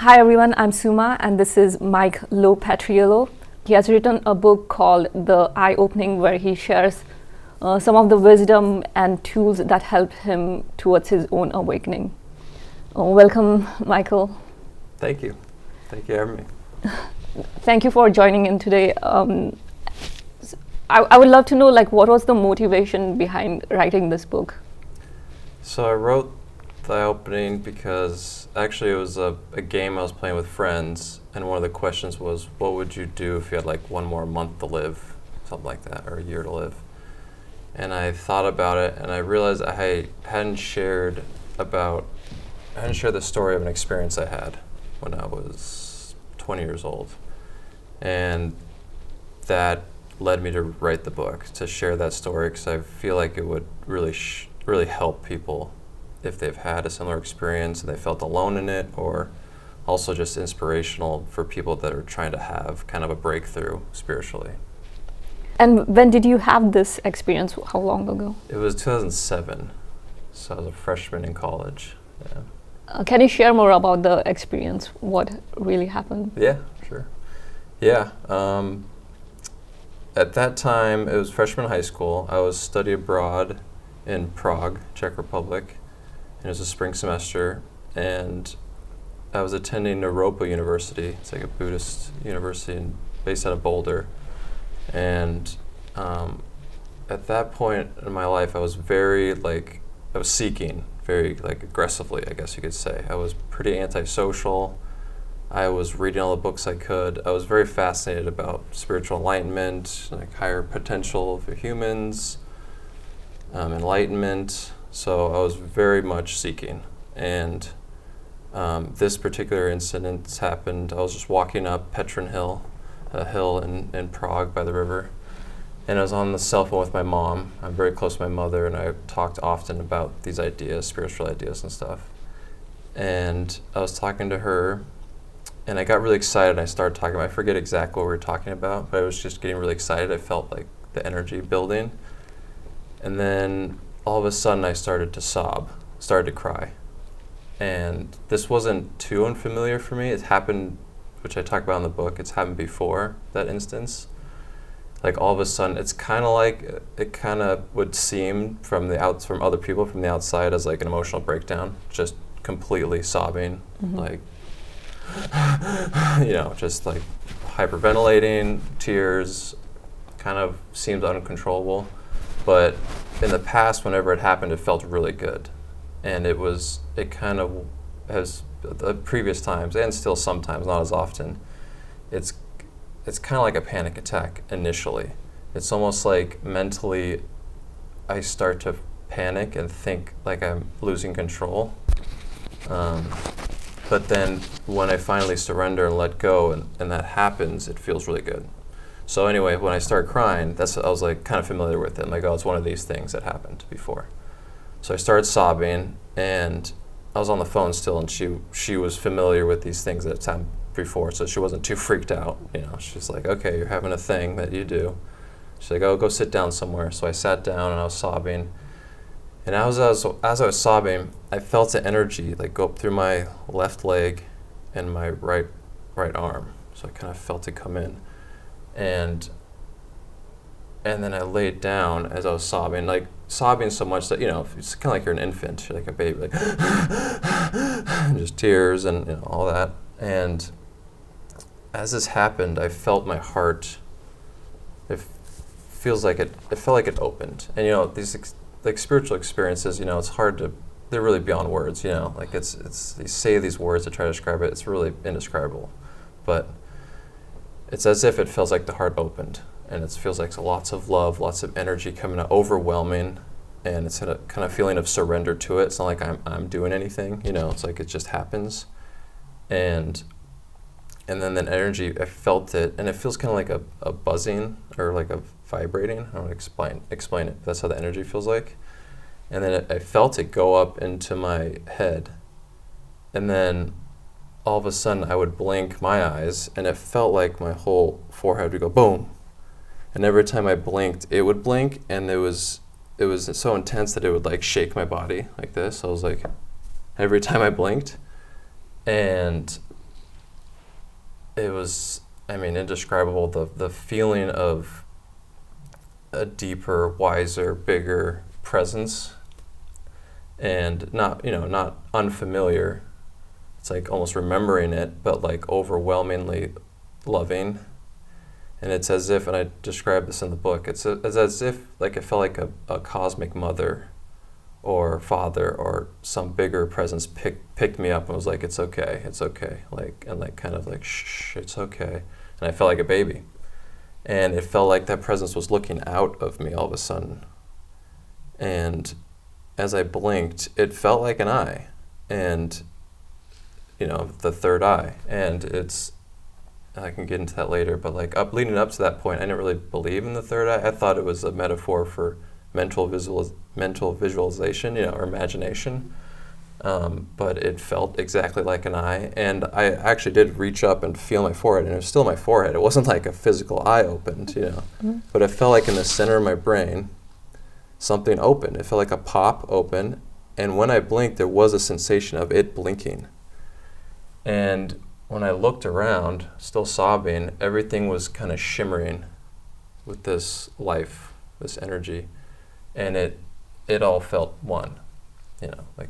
Hi everyone, I'm Suma and this is Mike LoPatriello. He has written a book called The Eye-Opening where he shares some of the wisdom and tools that helped him towards his own awakening. Welcome, Michael. Thank you. Thank you for having me. Thank you for joining in today. I would love to know, what was the motivation behind writing this book? So I wrote The Eye-Opening because actually it was a game I was playing with friends, and one of the questions was, what would you do if you had one more month to live, something like that, or a year to live? And I thought about it, and I realized I hadn't shared the story of an experience I had when I was 20 years old, and that led me to write the book, to share that story, because I feel like it would really help people if they've had a similar experience and they felt alone in it, or also just inspirational for people that are trying to have kind of a breakthrough spiritually. And when did you have this experience? How long ago? It was 2007, so I was a freshman in college. Yeah. Can you share more about the experience? What really happened? Yeah, sure. Yeah. At that time, it was freshman high school. I was studying abroad in Prague, Czech Republic. And it was a spring semester, and I was attending Naropa University. It's like a Buddhist university based out of Boulder. And at that point in my life, I was I was seeking very aggressively, I guess you could say. I was pretty antisocial. I was reading all the books I could. I was very fascinated about spiritual enlightenment, higher potential for humans, enlightenment. So I was very much seeking. And this particular incident happened. I was just walking up Petrin Hill, a hill in Prague by the river. And I was on the cell phone with my mom. I'm very close to my mother, and I talked often about these ideas, spiritual ideas and stuff. And I was talking to her, and I got really excited. I started talking. I forget exactly what we were talking about, but I was just getting really excited. I felt like the energy building. And then all of a sudden I started to sob, started to cry. And this wasn't too unfamiliar for me. It happened, which I talk about in the book, it's happened before that instance. All of a sudden, it's kind of it kind of would seem from other people from the outside as an emotional breakdown, just completely sobbing, just hyperventilating, tears, kind of seemed uncontrollable. But in the past, whenever it happened, it felt really good. And it kind of has, the previous times, and still sometimes, not as often, it's kind of like a panic attack initially. It's almost like mentally I start to panic and think I'm losing control. But then when I finally surrender and let go and that happens, it feels really good. So anyway, when I started crying, I was kind of familiar with it. It's one of these things that happened before. So I started sobbing, and I was on the phone still, and she was familiar with these things that had happened before, so she wasn't too freaked out. She's like, okay, you're having a thing that you do. She's like, oh, go sit down somewhere. So I sat down, and I was sobbing. And as I was sobbing, I felt the energy go up through my left leg and my right arm. So I kind of felt it come in. And then I laid down as I was sobbing, sobbing so much that, it's kind of like you're an infant, you're like a baby, just tears and all that. And as this happened, I felt my heart, it felt like it opened. And these spiritual experiences, it's hard to, they're really beyond words, it's you say these words to try to describe it, it's really indescribable. But it's as if it feels like the heart opened, and it feels like lots of love, lots of energy coming out, overwhelming, and it's a kind of feeling of surrender to it. It's not like I'm doing anything, it's like it just happens. And then the energy, I felt it, and it feels kind of like a buzzing or like a vibrating. I don't want to explain it. That's how the energy feels like. And then I felt it go up into my head, and then all of a sudden I would blink my eyes, and it felt like my whole forehead would go boom. And every time I blinked, it would blink, and it was so intense that it would shake my body like this. So I was every time I blinked, and was, I mean, indescribable. The feeling of a deeper, wiser, bigger presence, and not, you know, not unfamiliar. It's like almost remembering it, but like overwhelmingly loving. And it's as if, and I describe this in the book, it's as if like it felt like a cosmic mother or father or some bigger presence picked me up and was like, it's okay, like, and like kind of like, shh, it's okay. And I felt like a baby. And it felt like that presence was looking out of me all of a sudden. And as I blinked, it felt like an eye, and, you know, the third eye. And I can get into that later, but like leading up to that point, I didn't really believe in the third eye. I thought it was a metaphor for mental visualization, you know, or imagination. But it felt exactly like an eye, and I actually did reach up and feel my forehead, and it was still my forehead. It wasn't like a physical eye opened, you know, but it felt like in the center of my brain, something opened. It felt like a pop open, and when I blinked, there was a sensation of it blinking. And when I looked around, still sobbing, everything was kind of shimmering with this life, this energy, and it all felt one. You know, like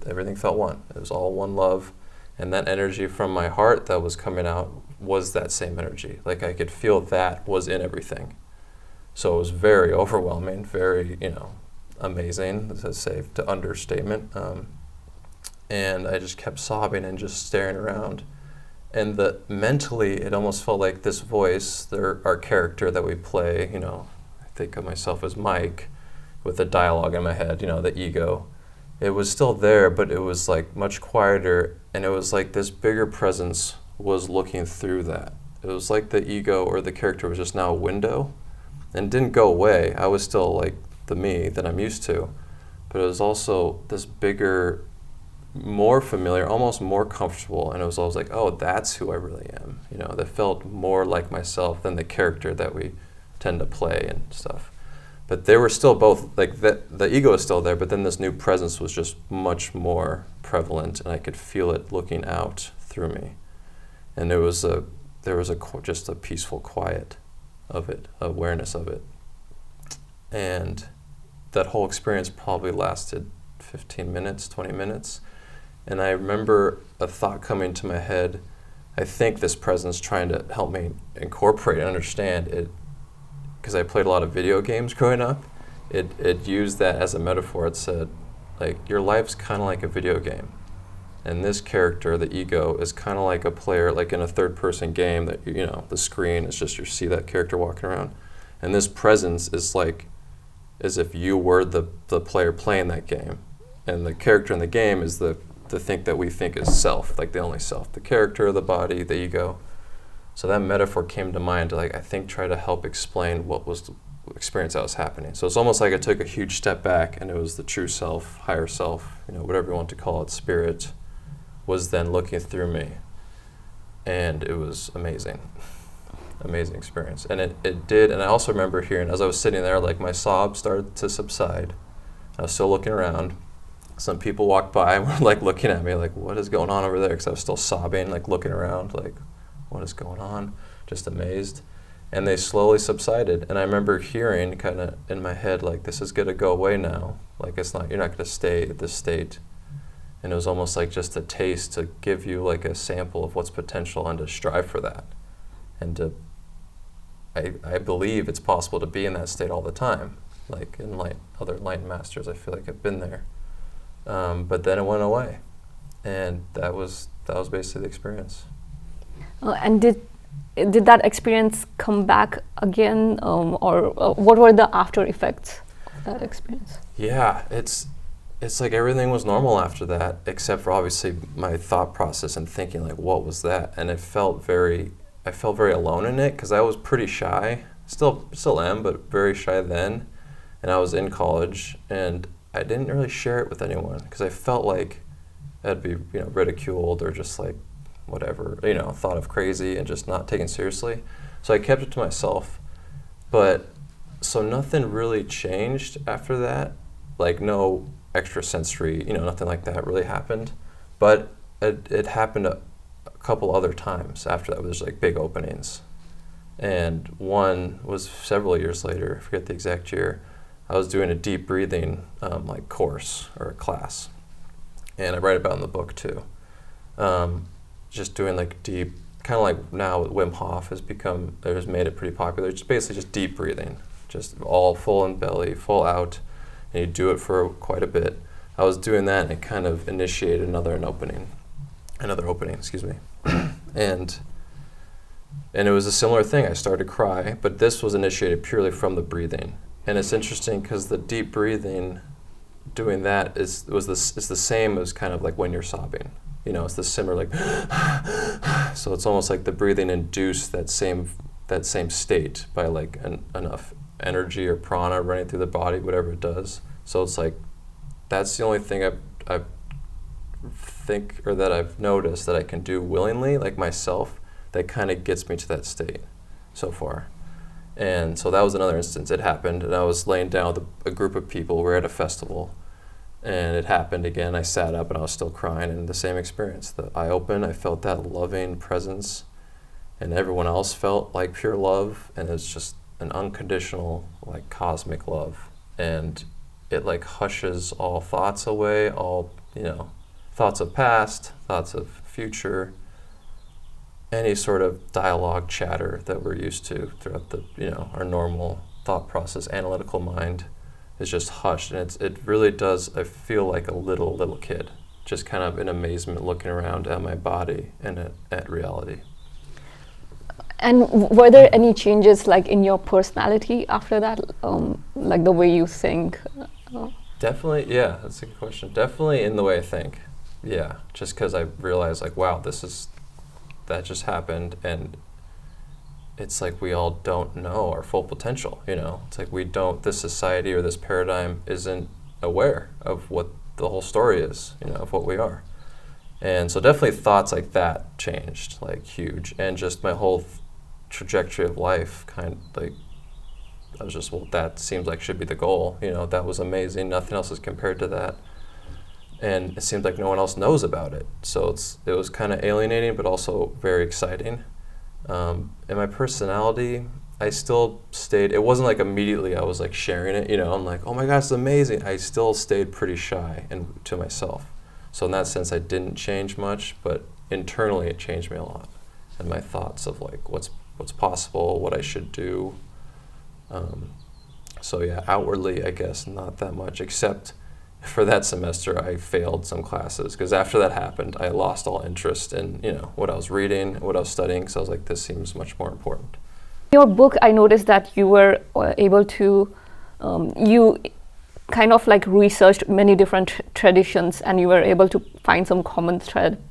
everything felt one. It was all one love, and that energy from my heart that was coming out was that same energy. Like I could feel that was in everything. So it was very overwhelming, very, you know, amazing, to say, to understatement. And I just kept sobbing and just staring around. And mentally, it almost felt like this voice, our character that we play, you know, I think of myself as Mike, with the dialogue in my head, you know, the ego. It was still there, but it was like much quieter, and it was like this bigger presence was looking through that. It was like the ego or the character was just now a window, and didn't go away. I was still like the me that I'm used to, but it was also this bigger, more familiar, almost more comfortable, and it was always like, oh, that's who I really am. You know, that felt more like myself than the character that we tend to play and stuff. But they were still both, like the ego is still there, but then this new presence was just much more prevalent, and I could feel it looking out through me. And there was just a peaceful quiet of it, awareness of it. And that whole experience probably lasted 15 minutes, 20 minutes. And I remember a thought coming to my head. I think this presence trying to help me incorporate and understand it, because I played a lot of video games growing up. It used that as a metaphor. It said, like, your life's kind of like a video game. And this character, the ego, is kind of like a player, like in a third-person game that, you know, the screen is just, you see that character walking around. And this presence is like as if you were the player playing that game. And the character in the game is the thing that we think is self, like the only self. The character, the body, the ego. So that metaphor came to mind to, like, I think, try to help explain what was the experience that was happening. So it's almost like I took a huge step back, and it was the true self, higher self, you know, whatever you want to call it, spirit, was then looking through me. And it was amazing. Amazing experience. And it did, and I also remember hearing, as I was sitting there, like, my sobs started to subside. I was still looking around. Some people walked by and were, like, looking at me, like, what is going on over there? Because I was still sobbing, like, looking around, like, what is going on? Just amazed. And they slowly subsided. And I remember hearing kind of in my head, like, this is going to go away now. Like, you're not going to stay at this state. And it was almost like just a taste to give you, like, a sample of what's potential and to strive for that. And I believe it's possible to be in that state all the time. Like in other enlightened masters, I feel like I've been there. But then it went away. And that was basically the experience. And did that experience come back again, or what were the after effects of that experience? Yeah, it's like everything was normal after that, except for obviously my thought process and thinking, like, what was that? And I felt very alone in it, because I was pretty shy, still am, but very shy then. And I was in college, and I didn't really share it with anyone, because I felt like I'd be, you know, ridiculed or just like whatever, you know, thought of crazy and just not taken seriously. So I kept it to myself. But so nothing really changed after that. Like, no extrasensory, you know, nothing like that really happened. But it happened couple other times after that. There's like big openings. And one was several years later, I forget the exact year. I was doing a deep breathing like course or a class. And I write about it in the book too. Just doing like deep, kind of like now Wim Hof has made it pretty popular. It's basically just deep breathing, just all full in belly, full out, and you do it for quite a bit. I was doing that and it kind of initiated another opening, excuse me. and it was a similar thing. I started to cry, but this was initiated purely from the breathing. And it's interesting because the deep breathing, doing that is the same as kind of like when you're sobbing. You know, it's the similar like, so it's almost like the breathing induced that same state by like enough energy or prana running through the body, whatever it does. So it's like, that's the only thing I think, or that I've noticed that I can do willingly, like myself, that kind of gets me to that state so far. And so that was another instance. It happened, and I was laying down with a group of people. We're at a festival, and it happened again. I sat up, and I was still crying, and the same experience. The eye opened, I felt that loving presence, and everyone else felt like pure love, and it's just an unconditional, like cosmic love. And it like hushes all thoughts away, all, you know, thoughts of past, thoughts of future, any sort of dialogue chatter that we're used to throughout the, you know, our normal thought process, analytical mind is just hushed. And it really does, I feel like a little kid, just kind of in amazement looking around at my body and at reality. And were there any changes like in your personality after that, like the way you think? Definitely, yeah, that's a good question. Definitely in the way I think, yeah. Just because I realized like, wow, that just happened, and it's like we all don't know our full potential, you know? It's like this society or this paradigm isn't aware of what the whole story is, you know, of what we are. And so definitely thoughts like that changed, like huge, and just my whole trajectory of life kind of like, I was just, well, that seems like should be the goal, you know, that was amazing, nothing else is compared to that. And it seems like no one else knows about it. So it was kind of alienating, but also very exciting. And my personality, I still stayed, it wasn't like immediately I was like sharing it, you know, I'm like, oh my gosh, it's amazing. I still stayed pretty shy and to myself. So in that sense, I didn't change much, but internally it changed me a lot. And my thoughts of like what's possible, what I should do. So yeah, outwardly, I guess not that much, except for that semester, I failed some classes because after that happened, I lost all interest in, you know, what I was reading, what I was studying. So I was like, this seems much more important. In your book, I noticed that you were able to, you kind of like researched many different traditions, and you were able to find some common thread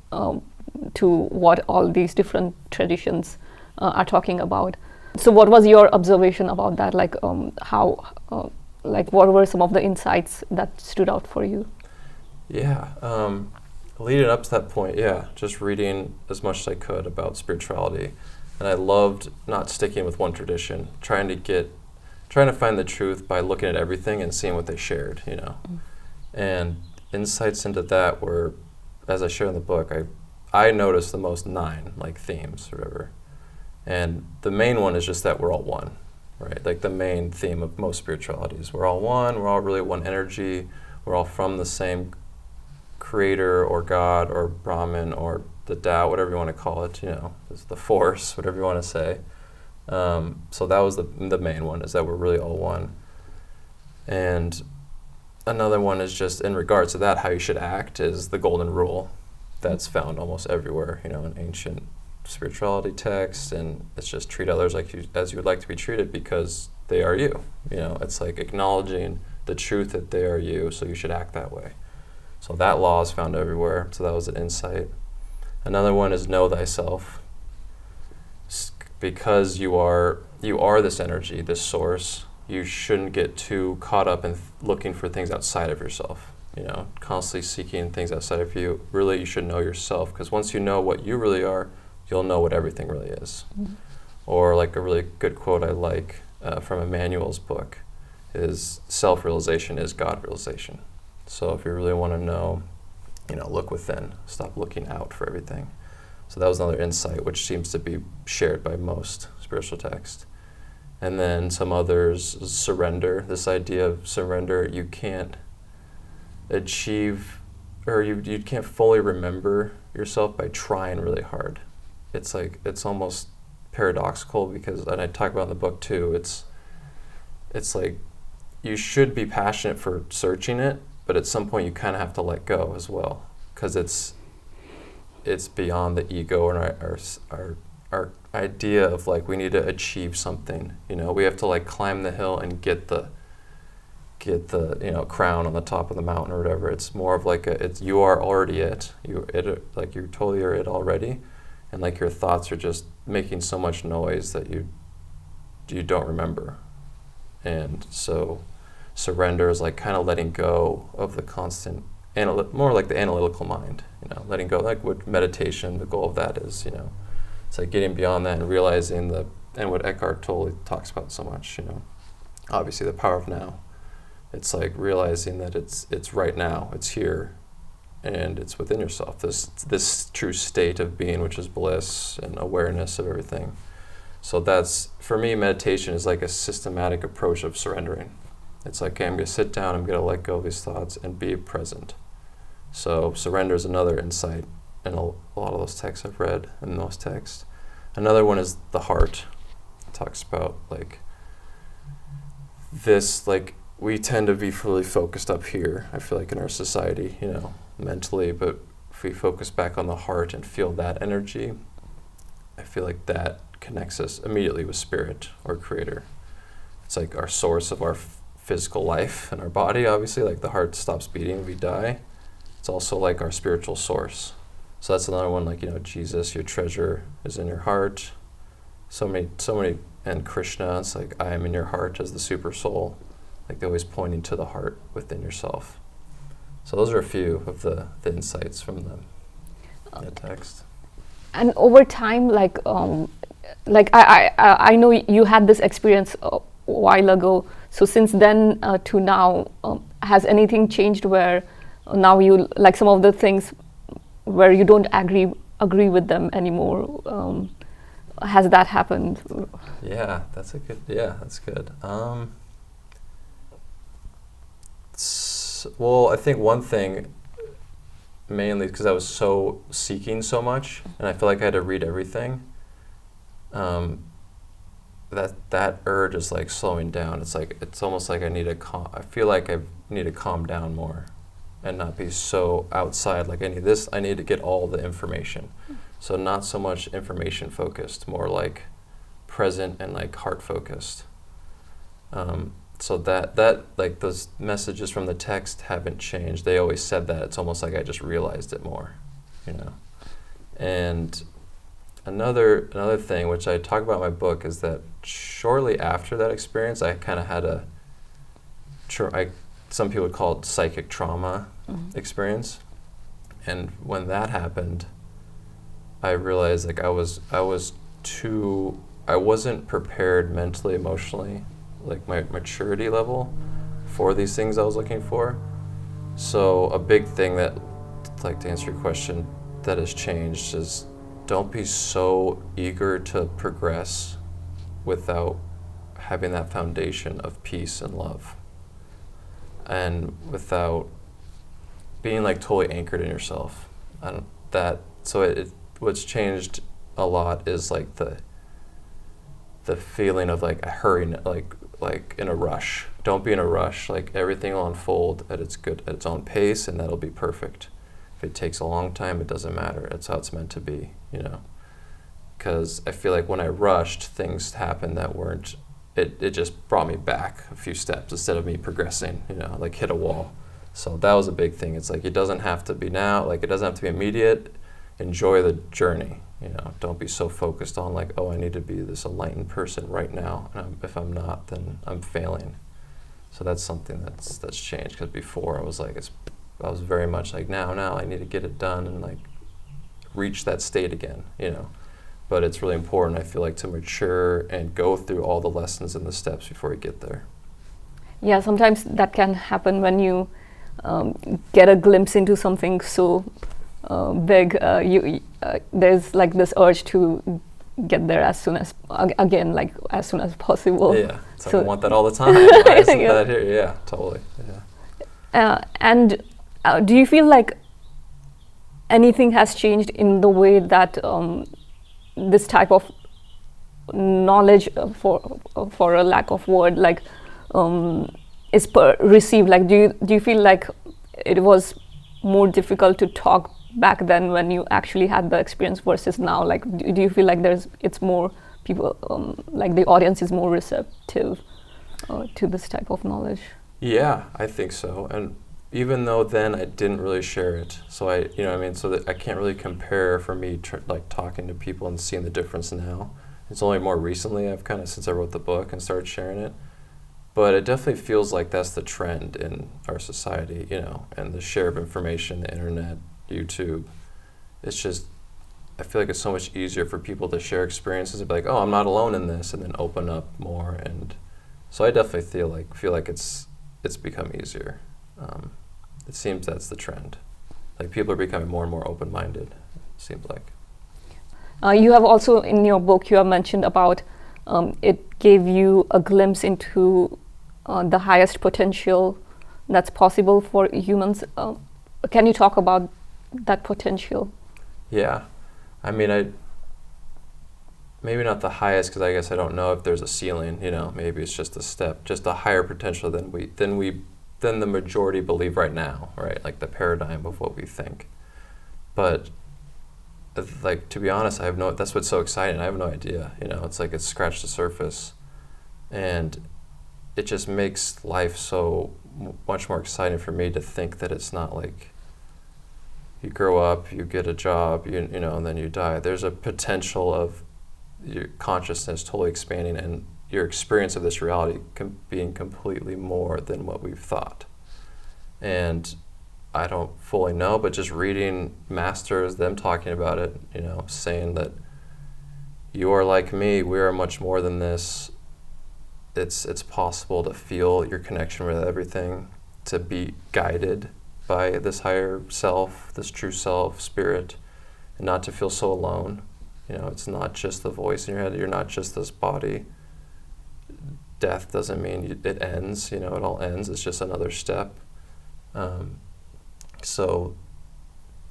to what all these different traditions are talking about. So what was your observation about that? Like like what were some of the insights that stood out for you? Yeah, leading up to that point, yeah, just reading as much as I could about spirituality. And I loved not sticking with one tradition, trying to find the truth by looking at everything and seeing what they shared, you know. And insights into that were, as I share in the book, I noticed the most 9 like themes or whatever. And the main one is just that we're all one, right? Like the main theme of most spiritualities. We're all one, we're all really one energy, we're all from the same creator or God or Brahman or the Tao, whatever you want to call it, you know, the force, whatever you want to say. So that was the main one, is that we're really all one. And another one is just in regards to that, how you should act is the golden rule that's found almost everywhere, you know, in ancient spirituality texts, and it's just treat others as you would like to be treated because they are you. You know, it's like acknowledging the truth that they are you, so you should act that way. So that law is found everywhere, so that was an insight. Another one is know thyself. Because you are this energy, this source, you shouldn't get too caught up in looking for things outside of yourself. You know, constantly seeking things outside of you. Really, you should know yourself, because once you know what you really are, you'll know what everything really is. Mm-hmm. Or like a really good quote I like from Emmanuel's book is, self-realization is God-realization. So if you really want to know, you know, look within. Stop looking out for everything. So that was another insight, which seems to be shared by most spiritual texts. And then some others, surrender, this idea of surrender, you can't achieve, or you can't fully remember yourself by trying really hard. It's like, it's almost paradoxical because, and I talk about in the book too, it's like you should be passionate for searching it, but at some point you kind of have to let go as well, because it's beyond the ego and our idea of like we need to achieve something. You know, we have to like climb the hill and get the crown on the top of the mountain or whatever. It's more of like you are already it. You totally are it already, and like your thoughts are just making so much noise that you don't remember. And so surrender is like kind of letting go of the constant more like the analytical mind, letting go, like with meditation, the goal of that is, it's like getting beyond that and realizing and what Eckhart Tolle talks about so much, obviously the power of now. It's like realizing that it's right now, it's here, and it's within yourself, this true state of being, which is bliss and awareness of everything. So that's, for me, meditation is like a systematic approach of surrendering. It's like, okay, I'm going to sit down, I'm going to let go of these thoughts and be present. So surrender is another insight in a lot of those texts I've read, in those texts. Another one is the heart. It talks about like this, like we tend to be fully focused up here, I feel like, in our society, mentally, but if we focus back on the heart and feel that energy, I feel like that connects us immediately with spirit or creator. It's like our source of our physical life and our body, obviously, like the heart stops beating, we die. It's also like our spiritual source. So that's another one, like, Jesus, your treasure is in your heart. So many, and Krishna, it's like, I am in your heart as the super soul. Like they're always pointing to the heart within yourself. So those are a few of the insights from the text. And over time, I know you had this experience a while ago. So since then to now, has anything changed where now you, like some of the things where you don't agree with them anymore? Has that happened? Yeah, that's good. Well, I think one thing, mainly because I was so seeking so much, and I feel like I had to read everything, that urge is like slowing down. It's like, it's almost like I feel like I need to calm down more and not be so outside, like I need to get all the information. So not so much information focused, more like present and like heart focused. So that like those messages from the text haven't changed. They always said that. It's almost like I just realized it more, And another thing, which I talk about in my book, is that shortly after that experience, I kind of had some people would call it psychic trauma experience. And when that happened, I realized like I wasn't prepared mentally, emotionally, like my maturity level for these things I was looking for. So a big thing that, like, to answer your question, that has changed is don't be so eager to progress without having that foundation of peace and love, and without being like totally anchored in yourself. What's changed a lot is like the feeling of like a hurry, like in a rush. Don't be in a rush. Like everything will unfold at its own pace, and that'll be perfect. If it takes a long time, it doesn't matter. It's how it's meant to be, Because I feel like when I rushed, things happened that weren't. It just brought me back a few steps instead of me progressing. Like hit a wall. So that was a big thing. It's like it doesn't have to be now. Like it doesn't have to be immediate. Enjoy the journey. Don't be so focused on like, oh, I need to be this enlightened person right now. And if I'm not, then I'm failing. So that's something that's changed. Because before I was like, I was very much like now I need to get it done and like reach that state again. But it's really important, I feel like, to mature and go through all the lessons and the steps before you get there. Yeah, sometimes that can happen when you get a glimpse into something so big, there's like this urge to get there as soon as again, like as soon as possible. Yeah, so I want that all the time. Why isn't that here? Yeah, totally. Yeah. And do you feel like anything has changed in the way that this type of knowledge, for a lack of word, like is received? Like, do you feel like it was more difficult to talk back then when you actually had the experience versus now? Like, do you feel like it's more people, like the audience is more receptive to this type of knowledge? Yeah, I think so. And even though then I didn't really share it, so so that I can't really compare for me like talking to people and seeing the difference now. It's only more recently I've kind of, since I wrote the book and started sharing it. But it definitely feels like that's the trend in our society, and the share of information, the internet, YouTube. It's just, I feel like it's so much easier for people to share experiences and be like, oh, I'm not alone in this, and then open up more. And so I definitely feel like it's become easier. It seems that's the trend. Like people are becoming more and more open-minded, it seems like. You have also, in your book, you have mentioned about it gave you a glimpse into the highest potential that's possible for humans. Can you talk about that potential? Yeah. I mean, maybe not the highest, because I guess I don't know if there's a ceiling, maybe it's just a step, just a higher potential than the majority believe right now, right? Like the paradigm of what we think. But like, to be honest, that's what's so exciting. I have no idea, it's like it's scratched the surface, and it just makes life so much more exciting for me to think that it's not like you grow up, you get a job, and then you die. There's a potential of your consciousness totally expanding and your experience of this reality being completely more than what we've thought. And I don't fully know, but just reading masters, them talking about it, saying that you are like me, we are much more than this. It's possible to feel your connection with everything, to be guided by this higher self, this true self, spirit, and not to feel so alone. It's not just the voice in your head, you're not just this body. Death doesn't mean it ends, it all ends, it's just another step. So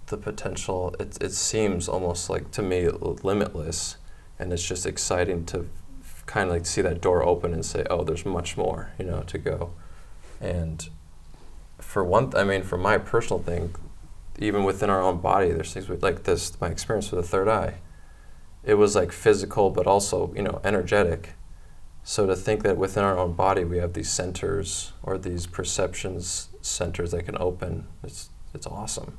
the potential, it seems almost like, to me, limitless, and it's just exciting to kind of like see that door open and say, oh, there's much more, to go. And for my personal thing, even within our own body, there's things like this, my experience with the third eye, it was like physical, but also, energetic. So to think that within our own body, we have these centers or these perceptions centers that can open, it's awesome.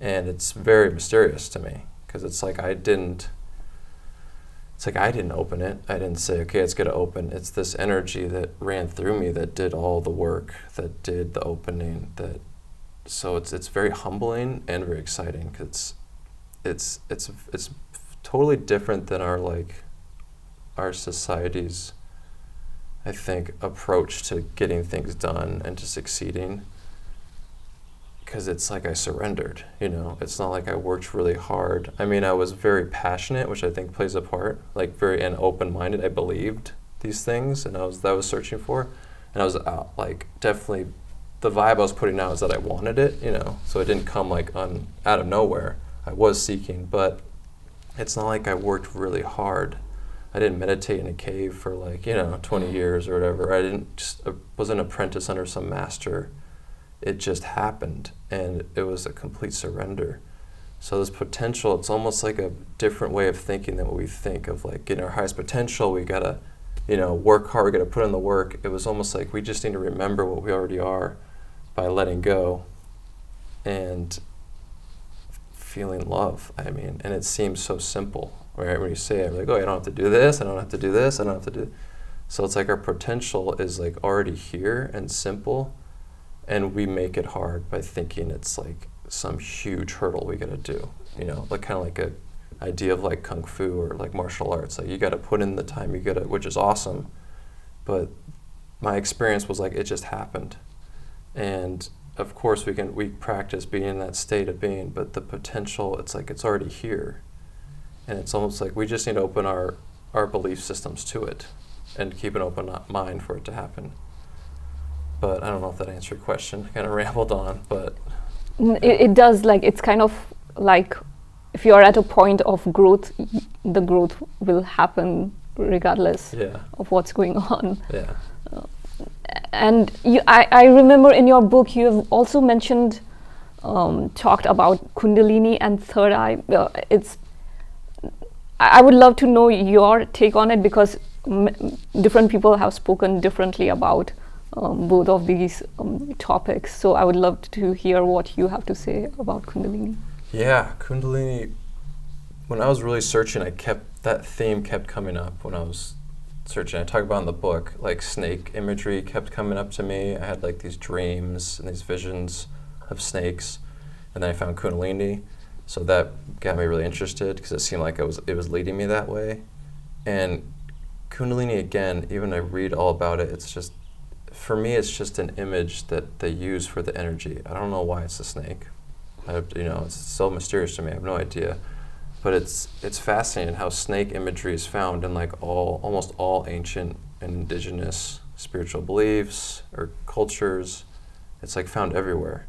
And it's very mysterious to me, because it's like I didn't open it. I didn't say, okay, it's going to open. It's this energy that ran through me that did all the work, that did the opening. So it's very humbling and very exciting, because it's totally different than our society's, I think, approach to getting things done and to succeeding. Because it's like I surrendered, It's not like I worked really hard. I mean, I was very passionate, which I think plays a part, and open-minded. I believed these things, and I was searching for. And I was definitely, the vibe I was putting out is that I wanted it, So it didn't come out of nowhere. I was seeking, but it's not like I worked really hard. I didn't meditate in a cave for 20 years or whatever. I was an apprentice under some master. It just happened, and it was a complete surrender. So this potential, it's almost like a different way of thinking than what we think of, getting our highest potential. We gotta, work hard. We gotta put in the work. It was almost like we just need to remember what we already are by letting go and feeling love. And it seems so simple, right? When you say it, oh, I don't have to do this. I don't have to do this. I don't have to do. So it's like our potential is already here and simple. And we make it hard by thinking it's some huge hurdle we gotta do, kind of like a idea of kung fu or martial arts. You gotta put in the time, which is awesome. But my experience was it just happened. And of course we practice being in that state of being, but the potential, it's like it's already here. And it's almost like we just need to open our belief systems to it and keep an open mind for it to happen. But I don't know if that answered your question. I kind of rambled on, but... It does, like, it's kind of like if you're at a point of growth, the growth will happen regardless of what's going on. Yeah. And I remember in your book you have also mentioned, talked about Kundalini and third eye. I would love to know your take on it, because different people have spoken differently about both of these topics. So I would love to hear what you have to say about Kundalini. Yeah, Kundalini, when I was really searching, that theme kept coming up when I was searching. I talk about in the book, like snake imagery kept coming up to me. I had like these dreams and these visions of snakes, and then I found Kundalini, so that got me really interested because it seemed like it was leading me that way. And Kundalini, again, even I read all about it, it's just, for me, it's just an image that they use for the energy. I don't know why it's a snake. It's so mysterious to me. I have no idea. But it's fascinating how snake imagery is found in like almost all ancient and indigenous spiritual beliefs or cultures. It's like found everywhere.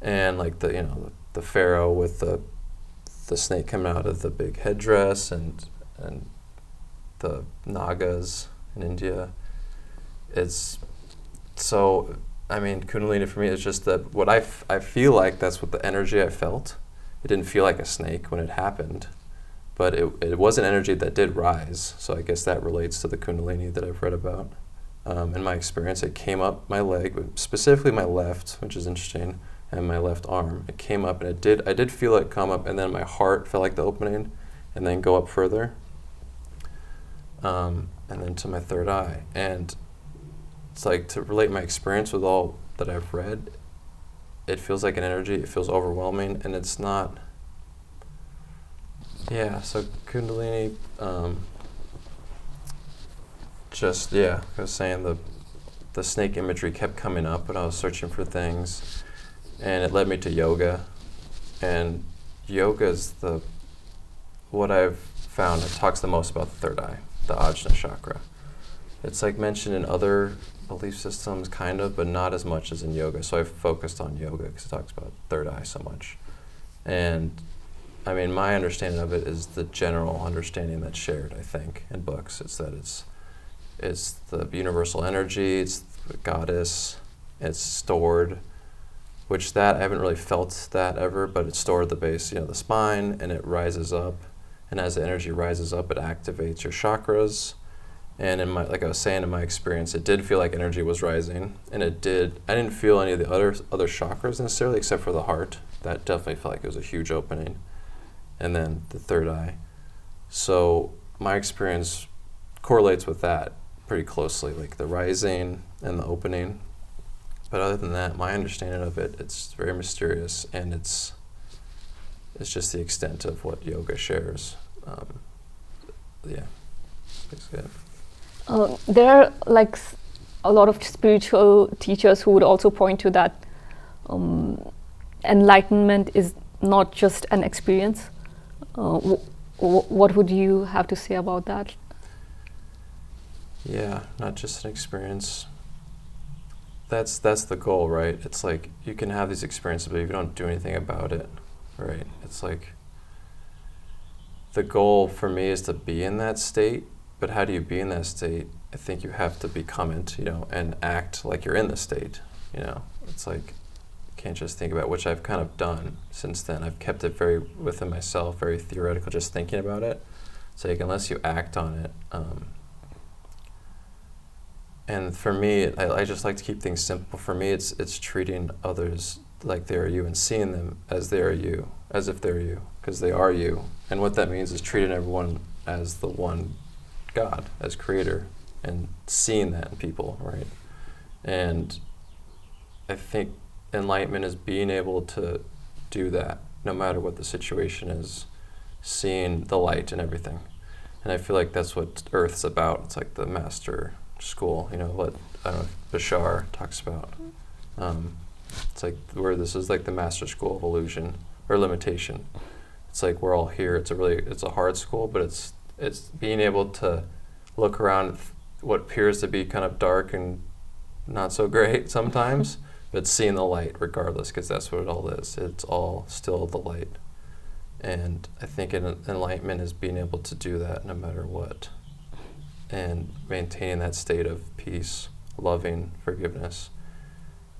And like the pharaoh with the snake coming out of the big headdress, and the Nagas in India. It's so, I mean, Kundalini for me is just what I feel like that's what the energy I felt. It didn't feel like a snake when it happened, but it was an energy that did rise. So I guess that relates to the Kundalini that I've read about. In my experience, it came up my leg, specifically my left, which is interesting, and my left arm. It came up, and I did feel it come up, and then my heart felt like the opening, and then go up further, and then to my third eye. And it's like, to relate my experience with all that I've read, it feels like an energy, it feels overwhelming, and it's not, so Kundalini, I was saying the snake imagery kept coming up when I was searching for things, and it led me to yoga. And yoga is what I've found, it talks the most about the third eye, the Ajna chakra. It's like mentioned in other belief systems, kind of, but not as much as in yoga. So I've focused on yoga because it talks about third eye so much. And I mean, my understanding of it is the general understanding that's shared, I think, in books. It's that it's the universal energy, it's the goddess, it's stored, which that I haven't really felt that ever, but it's stored at the base, the spine, and it rises up. And as the energy rises up, it activates your chakras. And like I was saying, in my experience, it did feel like energy was rising, and I didn't feel any of the other chakras necessarily, except for the heart. That definitely felt like it was a huge opening. And then the third eye. So my experience correlates with that pretty closely, like the rising and the opening. But other than that, my understanding of it, it's very mysterious, and it's just the extent of what yoga shares. Basically it. There are like a lot of spiritual teachers who would also point to that enlightenment is not just an experience. What would you have to say about that? Yeah, not just an experience. That's the goal, right? It's like you can have these experiences, but if you don't do anything about it, right? It's like the goal for me is to be in that state. But how do you be in that state? I think you have to become it, and act like you're in the state, It's like, you can't just think about, which I've kind of done since then. I've kept it very within myself, very theoretical, just thinking about it. It's like, unless you act on it. And for me, I just like to keep things simple. For me, it's treating others like they are you, and seeing them as they are you, as if they're you, because they are you. And what that means is treating everyone as the one God, as creator, and seeing that in people, right? And I think enlightenment is being able to do that no matter what the situation is, seeing the light in everything. And I feel like that's what Earth's about. It's like the master school, what Bashar talks about. It's like where this is like the master school of illusion or limitation. It's like we're all here. It's a hard school, but it's being able to look around what appears to be kind of dark and not so great sometimes, but seeing the light regardless, because that's what it all is. It's all still the light. And I think enlightenment is being able to do that no matter what, and maintaining that state of peace, loving, forgiveness,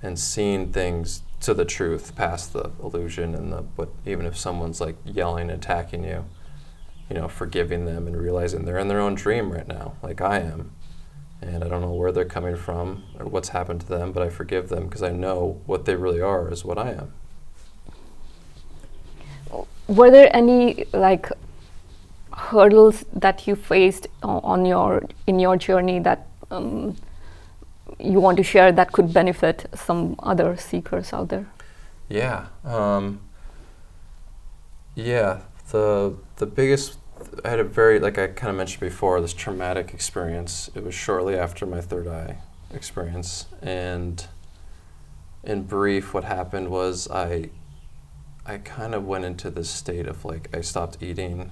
and seeing things to the truth past the illusion and even if someone's like yelling, attacking you, forgiving them and realizing they're in their own dream right now, like I am. And I don't know where they're coming from or what's happened to them, but I forgive them because I know what they really are is what I am. Were there any hurdles that you faced in your journey that you want to share that could benefit some other seekers out there? Yeah. The biggest, I had a very, like I kind of mentioned before, this traumatic experience. It was shortly after my third eye experience. And in brief, what happened was I kind of went into this state of I stopped eating.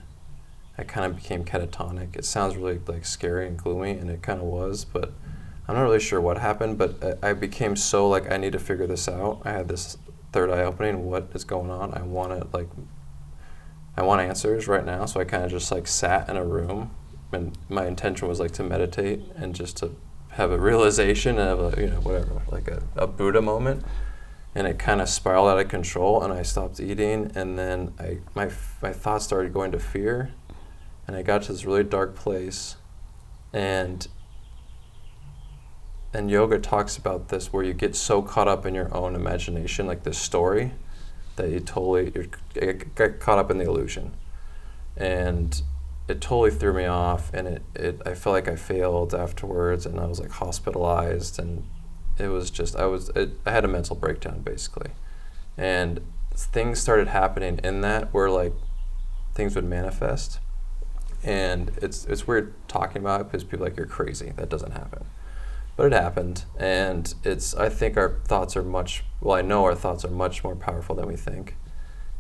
I kind of became catatonic. It sounds really scary and gloomy, and it kind of was, but I'm not really sure what happened, but I became so I need to figure this out. I had this third eye opening. What is going on? I want answers right now. So I kind of just sat in a room, and my intention was to meditate and just to have a realization of a Buddha moment. And it kind of spiraled out of control, and I stopped eating, and then my thoughts started going to fear, and I got to this really dark place, and yoga talks about this where you get so caught up in your own imagination, like this story, that you get caught up in the illusion, and it totally threw me off, and I felt like I failed afterwards, and I was hospitalized, and it was just, I had a mental breakdown basically. And things started happening in that where things would manifest. And it's weird talking about it because people are you're crazy, that doesn't happen. But it happened, and I think our thoughts are I know our thoughts are much more powerful than we think.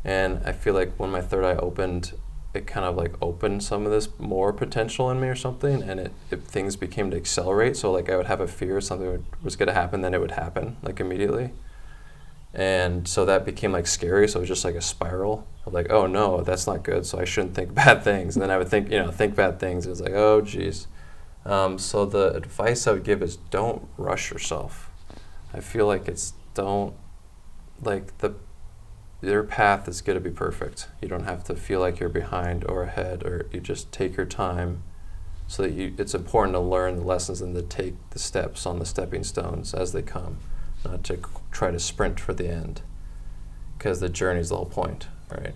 And I feel like when my third eye opened, it kind of opened some of this more potential in me or something, and things began to accelerate. So I would have a fear something was going to happen, then it would happen immediately. And so that became scary. So it was just a spiral of oh no, that's not good, so I shouldn't think bad things. And then I would think bad things. It was oh geez. So the advice I would give is don't rush yourself. I feel your path is going to be perfect. You don't have to feel like you're behind or ahead, or you just take your time. So that it's important to learn the lessons and to take the steps on the stepping stones as they come, not to try to sprint for the end, because the journey is the whole point, right?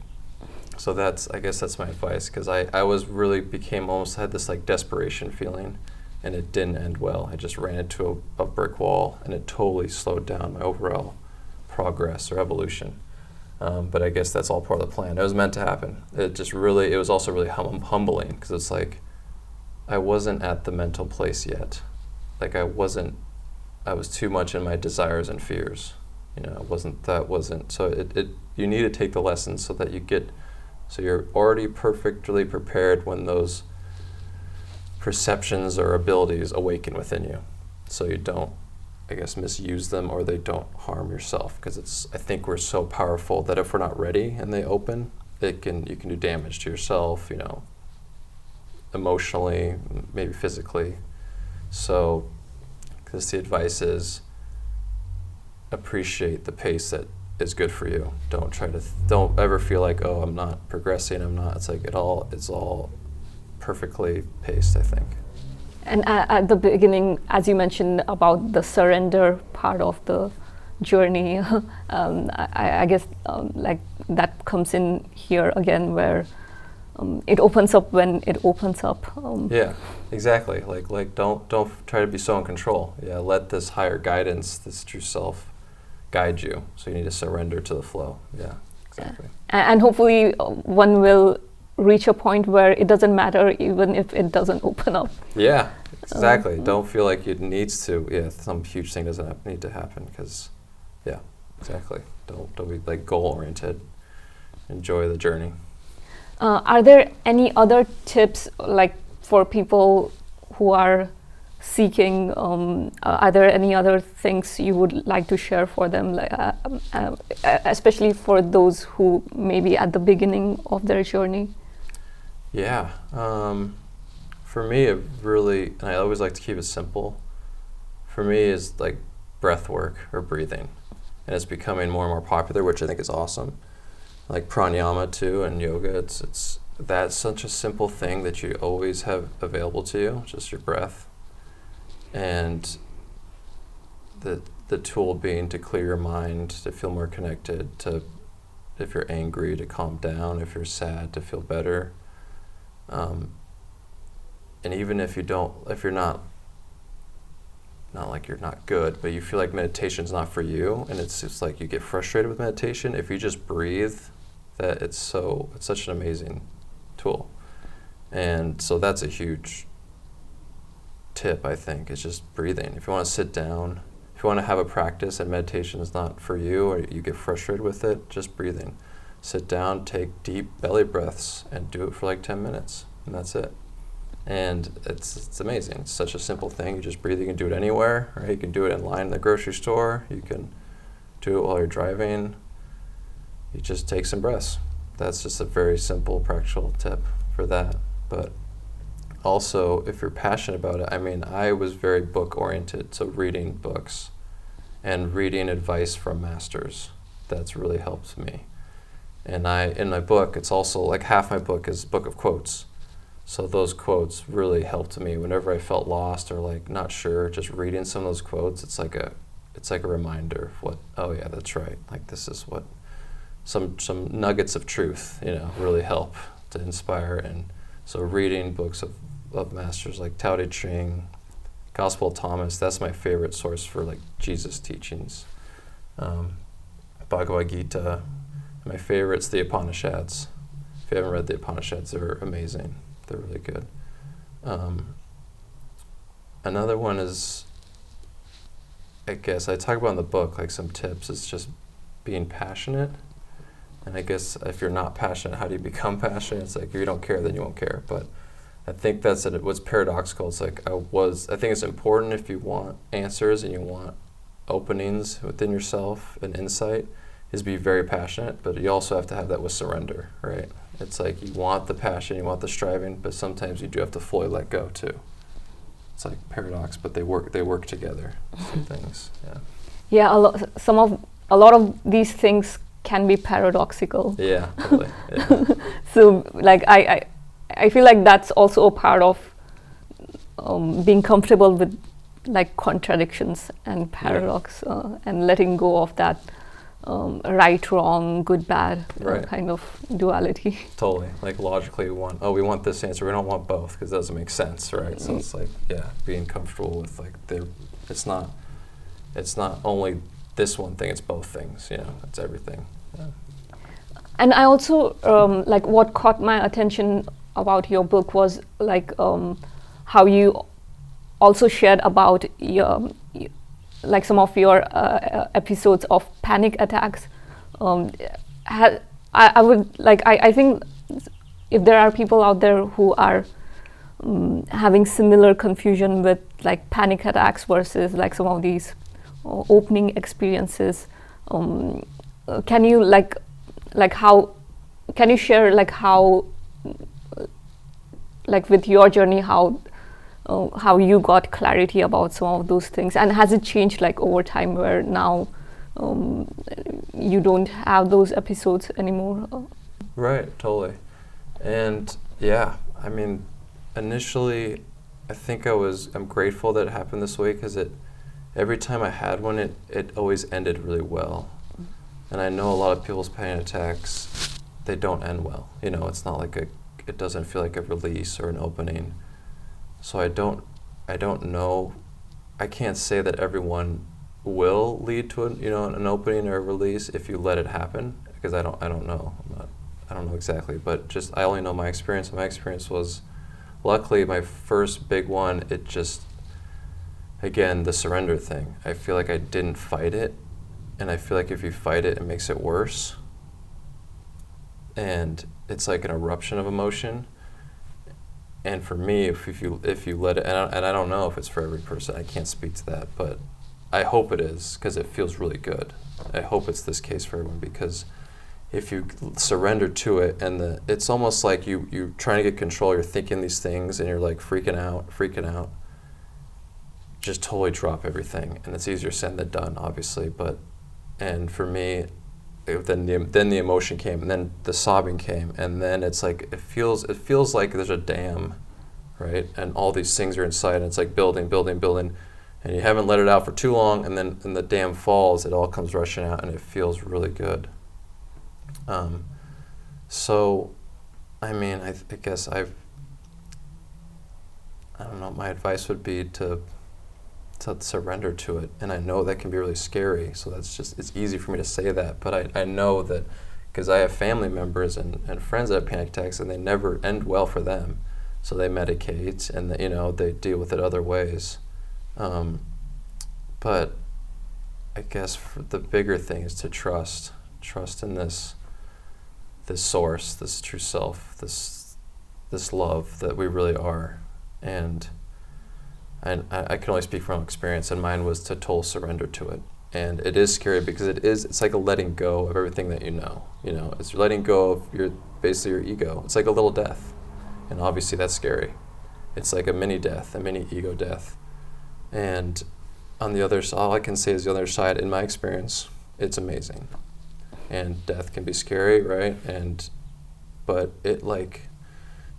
So I guess that's my advice, because I was really had this desperation feeling, and it didn't end well. I just ran into a brick wall, and it totally slowed down my overall progress or evolution. But I guess that's all part of the plan. It was meant to happen. It was also really humbling, because it's I wasn't at the mental place yet. I was too much in my desires and fears. So you need to take the lessons so that you're already perfectly prepared when those perceptions or abilities awaken within you. So you don't, misuse them, or they don't harm yourself, because I think we're so powerful that if we're not ready and they open, you can do damage to yourself, emotionally, maybe physically. So, because the advice is appreciate the pace that is good for you. Don't ever feel oh, I'm not progressing, I'm not. It's all perfectly paced, I think. And at the beginning, as you mentioned about the surrender part of the journey, I guess that comes in here again, where it opens up when it opens up. Yeah, exactly. Don't try to be so in control. Yeah, let this higher guidance, this true self, guide you. So you need to surrender to the flow. Yeah, exactly. And hopefully one will reach a point where it doesn't matter even if it doesn't open up. Yeah, exactly. Don't feel like it needs to. Yeah, some huge thing doesn't need to happen, because, yeah, exactly. Don't be like goal oriented. Enjoy the journey. Are there any other tips like for people who are seeking? Are there any other things you would like to share for them, like, especially for those who may be at the beginning of their journey? Yeah. For me, it really, and I always like to keep it simple. For me, is like breath work or breathing, and it's becoming more and more popular, which I think is awesome. Like pranayama too, and yoga. That's such a simple thing that you always have available to you, just your breath, and the tool being to clear your mind, to feel more connected, to, if you're angry, to calm down, if you're sad, to feel better. And even if you're not like you're not good, but you feel like meditation's not for you, and it's just like you get frustrated with meditation, if you just breathe, that it's such an amazing tool. And so that's a huge tip, I think, is just breathing. If you want to sit down, if you want to have a practice and meditation is not for you, or you get frustrated with it, just breathing. Sit down, take deep belly breaths, and do it for like 10 minutes, and that's it. And it's amazing. It's such a simple thing. You just breathe. You can do it anywhere, right? You can do it in line in the grocery store. You can do it while you're driving. You just take some breaths. That's just a very simple, practical tip for that. But also, if you're passionate about it, I mean, I was very book-oriented, so reading books and reading advice from masters. That's really helped me. And in my book, it's also like half my book is a book of quotes. So those quotes really helped me whenever I felt lost or like not sure. Just reading some of those quotes, it's like a reminder of what. Oh yeah, that's right. Like this is what some nuggets of truth, really help to inspire. And so reading books of masters like Tao Te Ching, Gospel of Thomas. That's my favorite source for like Jesus teachings. Bhagavad Gita. My favorite's the Upanishads. If you haven't read the Upanishads, they're amazing. They're really good. Another one is, I guess I talk about in the book, like some tips, is just being passionate. And I guess if you're not passionate, how do you become passionate? It's like if you don't care, then you won't care. But I think that's it. What's paradoxical. It's like I think it's important if you want answers and you want openings within yourself and insight, is be very passionate, but you also have to have that with surrender, right? It's like you want the passion, you want the striving, but sometimes you do have to fully let go too. It's like paradox, but they work together. Two things, yeah. Yeah, a lot of these things can be paradoxical. Yeah, totally. Yeah. So, like I feel like that's also a part of being comfortable with like contradictions and paradox, and letting go of that right, wrong, good, bad kind of duality. Totally. Like logically we want this answer, we don't want both because it doesn't make sense, right? So it's like, being comfortable with like it's not only this one thing, it's both things, it's everything. Yeah. And I also, like what caught my attention about your book was like how you also shared about like some of your episodes of panic attacks. I think if there are people out there who are having similar confusion with like panic attacks versus like some of these opening experiences, can you can you share like how, like with your journey, how you got clarity about some of those things, and has it changed like over time where now you don't have those episodes anymore? Right, totally. And yeah, I mean, initially I think I'm grateful that it happened this way, because every time I had one, it always ended really well. And I know a lot of people's panic attacks, they don't end well. It's not like it doesn't feel like a release or an opening. So I don't know. I can't say that everyone will lead to an opening or a release if you let it happen, because I don't know. I don't know exactly, but just I only know my experience. My experience was, luckily, my first big one. It just, again, the surrender thing. I feel like I didn't fight it, And I feel like if you fight it, it makes it worse. And it's like an eruption of emotion. And for me, if you let it, and I don't know if it's for every person, I can't speak to that, but I hope it is, because it feels really good. I hope it's this case for everyone, because if you surrender to it, and it's almost like you're trying to get control, you're thinking these things, and you're like freaking out, just totally drop everything. And it's easier said than done, obviously, and for me, then the emotion came, and then the sobbing came, and then it's like it feels like there's a dam, right? And all these things are inside, and it's like building, and you haven't let it out for too long, and then the dam falls, it all comes rushing out, and it feels really good. So, I mean, I guess I don't know, my advice would be to surrender to it. And I know that can be really scary, so it's easy for me to say that, but I know that, because I have family members and friends that have panic attacks, and they never end well for them. So they medicate, and they deal with it other ways. But I guess the bigger thing is to trust in this source, this true self, this love that we really are. And I can only speak from experience, and mine was to total surrender to it. And it is scary, because it's like a letting go of everything that you know. It's letting go of basically your ego. It's like a little death, and obviously that's scary. It's like a mini death, a mini ego death. And on the other side, all I can say is the other side, in my experience, it's amazing. And death can be scary, right? But it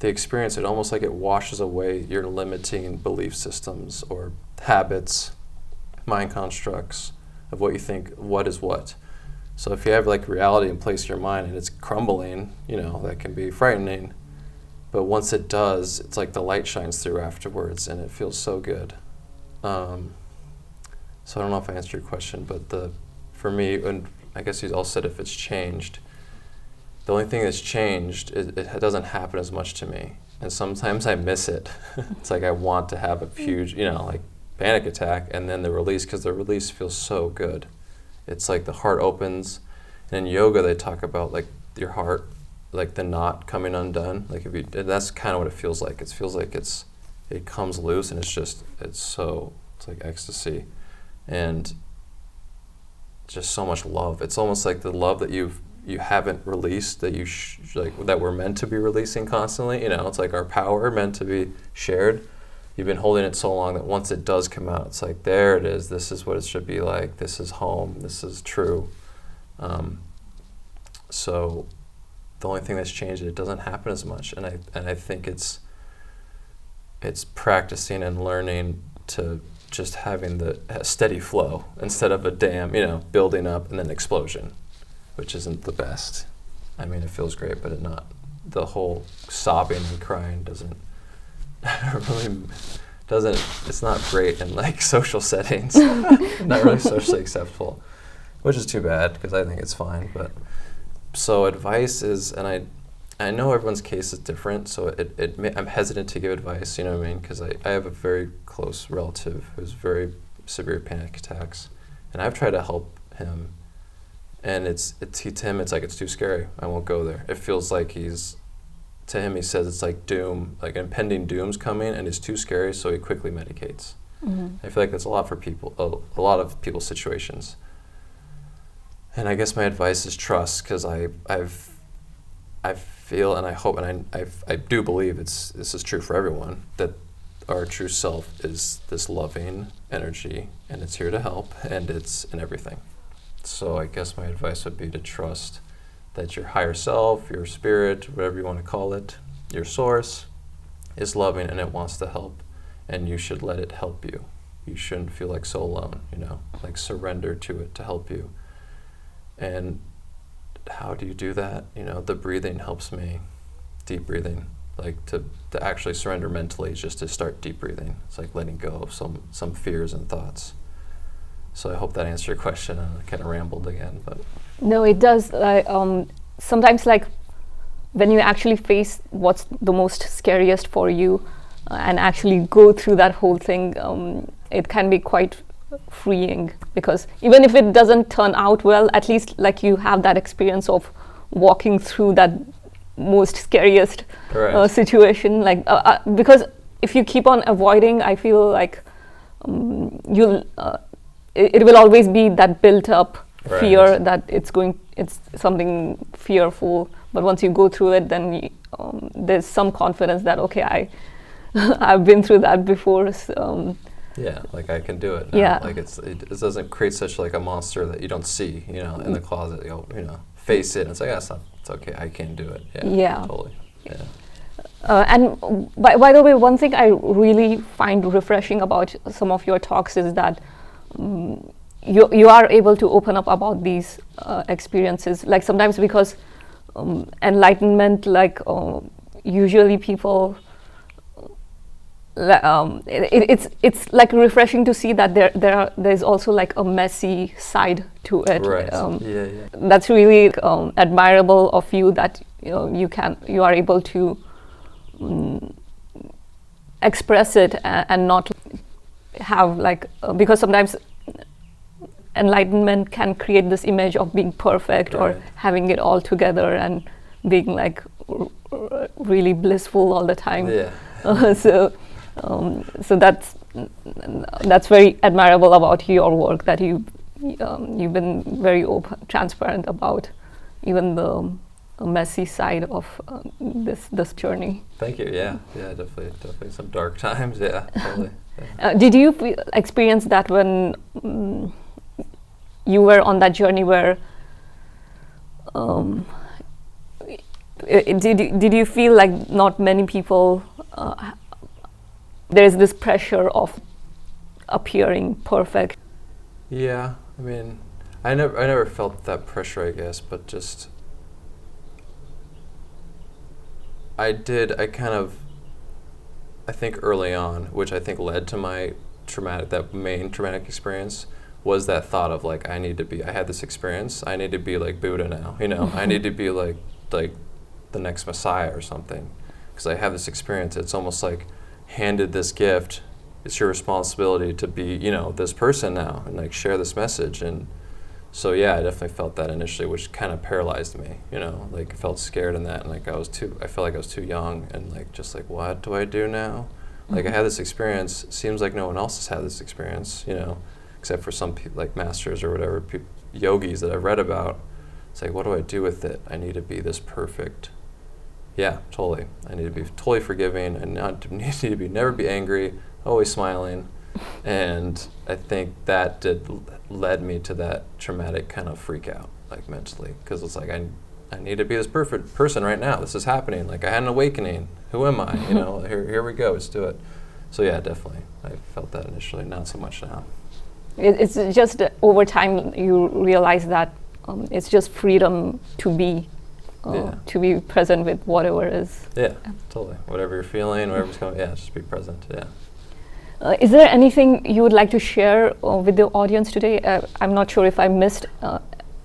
the experience, it almost like it washes away your limiting belief systems or habits, mind constructs of what you think, what is what. So if you have reality in place in your mind and it's crumbling, that can be frightening. But once it does, it's like the light shines through afterwards, and it feels so good. So I don't know if I answered your question, but for me, and I guess you all said if it's changed, the only thing that's changed is it doesn't happen as much to me. And sometimes I miss it. It's like I want to have a huge, panic attack, and then the release, because the release feels so good. It's like the heart opens. And in yoga, they talk about your heart, the knot coming undone. And that's kind of what it feels like. It feels like it comes loose, and it's like ecstasy. And just so much love. It's almost like the love that you haven't released, that that we're meant to be releasing constantly. It's like our power meant to be shared. You've been holding it so long that once it does come out, it's like, there it is. This is what it should be like. This is home. This is true. So the only thing that's changed is it doesn't happen as much, and I think it's practicing and learning to just having the steady flow instead of a dam, building up and then explosion, which isn't the best. I mean, it feels great, but the whole sobbing and crying it's not great in social settings. Not really socially acceptable, which is too bad, because I think it's fine. But so advice is, and I know everyone's case is different, so I'm hesitant to give advice, you know what I mean? Because I have a very close relative who's very severe panic attacks, and I've tried to help him, and to him, it's like, it's too scary. I won't go there. It feels like to him, he says it's like doom, like impending doom's coming, and it's too scary, so he quickly medicates. Mm-hmm. I feel like that's a lot for people, a lot of people's situations. And I guess my advice is trust, because I feel, and I hope, and I do believe this is true for everyone, that our true self is this loving energy, and it's here to help, and it's in everything. So I guess my advice would be to trust that your higher self, your spirit, whatever you want to call it, your source, is loving, and it wants to help, and you should let it help you. You shouldn't feel so alone, surrender to it to help you. And how do you do that? The breathing helps me, deep breathing, to actually surrender mentally, just to start deep breathing. It's like letting go of some fears and thoughts. So I hope that answered your question. I kind of rambled again, but. No, it does. Sometimes when you actually face what's the most scariest for you and actually go through that whole thing, it can be quite freeing, because even if it doesn't turn out well, at least like you have that experience of walking through that most scariest situation, like because if you keep on avoiding, I feel like you'll it will always be that built up fear that it's something fearful, but once you go through it, then there's some confidence that okay, I've been through that before, so, yeah, like I can do it now. Yeah, like it doesn't create such like a monster that you don't see, you know, in the closet. You'll, you know, face it and say, it's okay, I can do it. Yeah, totally. Yeah. And by the way, one thing I really find refreshing about some of your talks is that you are able to open up about these experiences. Like sometimes because enlightenment, like usually people, it's like refreshing to see that there's also like a messy side to it. Right. That's really admirable of you, that you are able to express it and not have like because sometimes enlightenment can create this image of being perfect or having it all together and being like really blissful all the time. So that's very admirable about your work, that you've been very open, transparent about even the messy side of this journey. Thank you. Yeah, definitely some dark times. Yeah, totally. Did you experience that when you were on that journey where did you feel like not many people there's this pressure of appearing perfect? Yeah, I mean, I never felt that pressure, I guess, but just I think early on, which I think led to my main traumatic experience, was that thought of like, I had this experience, I need to be like Buddha now, you know, I need to be like the next Messiah or something, because I have this experience. It's almost like handed this gift, it's your responsibility to be, you know, this person now and like share this message. And so yeah, I definitely felt that initially, which kind of paralyzed me, you know, like I felt scared in that, and like I felt like I was too young, and like just like, what do I do now? Like I had this experience, seems like no one else has had this experience, you know, except for some like masters or whatever, yogis that I've read about. It's like, what do I do with it? I need to be this perfect. Yeah, totally. I need to be totally forgiving, and need to never be angry, always smiling. And I think that led me to that traumatic kind of freak out, like mentally, because it's like I need to be this perfect person right now. This is happening. Like I had an awakening. Who am I? You know, here we go. Let's do it. So yeah, definitely. I felt that initially, not so much now. It's just over time you realize that it's just freedom to be present with whatever is. Yeah, totally. Whatever you're feeling, whatever's coming. Yeah, just be present. Yeah. Is there anything you would like to share with the audience today? I'm not sure if I missed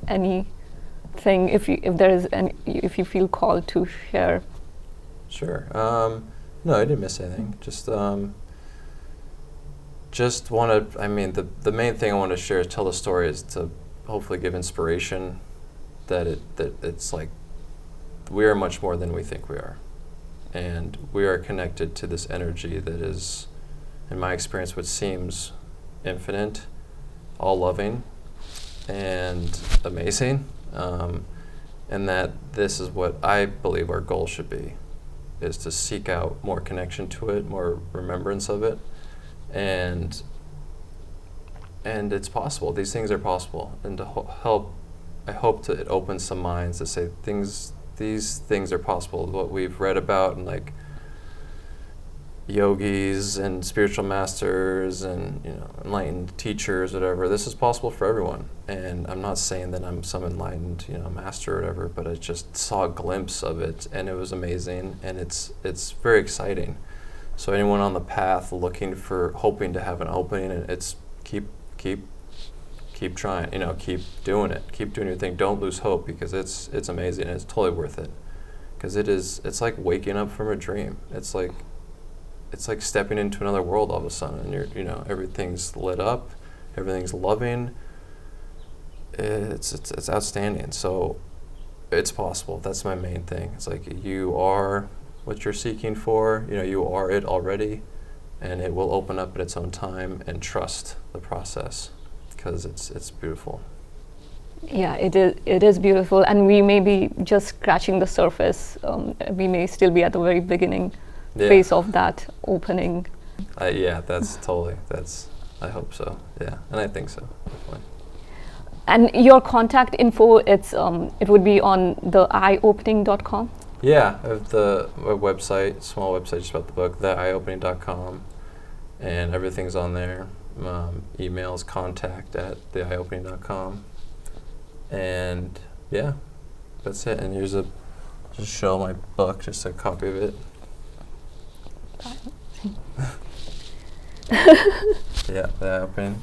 anything. If you feel called to share. Sure. No, I didn't miss anything. Just want to. I mean, the main thing I want to share is tell the story, is to hopefully give inspiration that it's like we are much more than we think we are, and we are connected to this energy that is, in my experience, what seems infinite, all loving, and amazing, and that this is what I believe our goal should be, is to seek out more connection to it, more remembrance of it, and it's possible. These things are possible, and to help, I hope to it opens some minds to say these things are possible. What we've read about and like yogis and spiritual masters and, you know, enlightened teachers, whatever, this is possible for everyone. And I'm not saying that I'm some enlightened, you know, master or whatever, but I just saw a glimpse of it, and it was amazing, and it's very exciting. So anyone on the path hoping to have an opening, and it's keep trying, you know, keep doing it, keep doing your thing. Don't lose hope, because it's amazing, and it's totally worth it, because it's like waking up from a dream. It's like stepping into another world all of a sudden, and you know, everything's lit up, everything's loving. It's outstanding. So it's possible. That's my main thing. It's like you are what you're seeking for. You know, you are it already, and it will open up at its own time. And trust the process, because it's beautiful. Yeah, it is beautiful, and we may be just scratching the surface. We may still be at the very beginning phase of that opening. Yeah, I hope so. Yeah, and I think so, definitely. And your contact info, it would be on the eyeopening.com? Yeah, I have a website, small website just about the book, theeyeopening.com, and everything's on there. Emails, contact@theeyeopening.com. And yeah, that's it. And here's just show my book, just a copy of it. Yeah, the Eye Opening.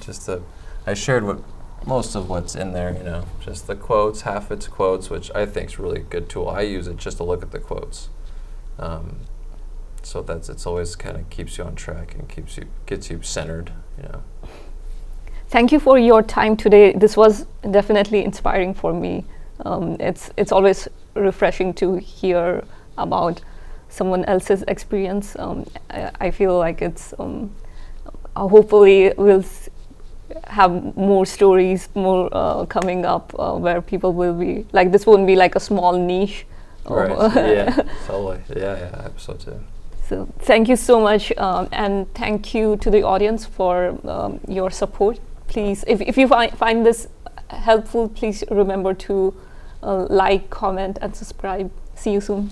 I shared most of what's in there, you know, just the quotes, half its quotes, which I think is a really good tool. I use it just to look at the quotes. So it's always kind of keeps you on track and gets you centered, you know. Thank you for your time today. This was definitely inspiring for me. It's always refreshing to hear about someone else's experience. I feel like it's hopefully we'll have more stories, more coming up where people will be like, this won't be like a small niche. Right. Yeah. Totally. Yeah. I hope so too. So thank you so much, and thank you to the audience for your support. Please, if you find this helpful, please remember to like, comment, and subscribe. See you soon.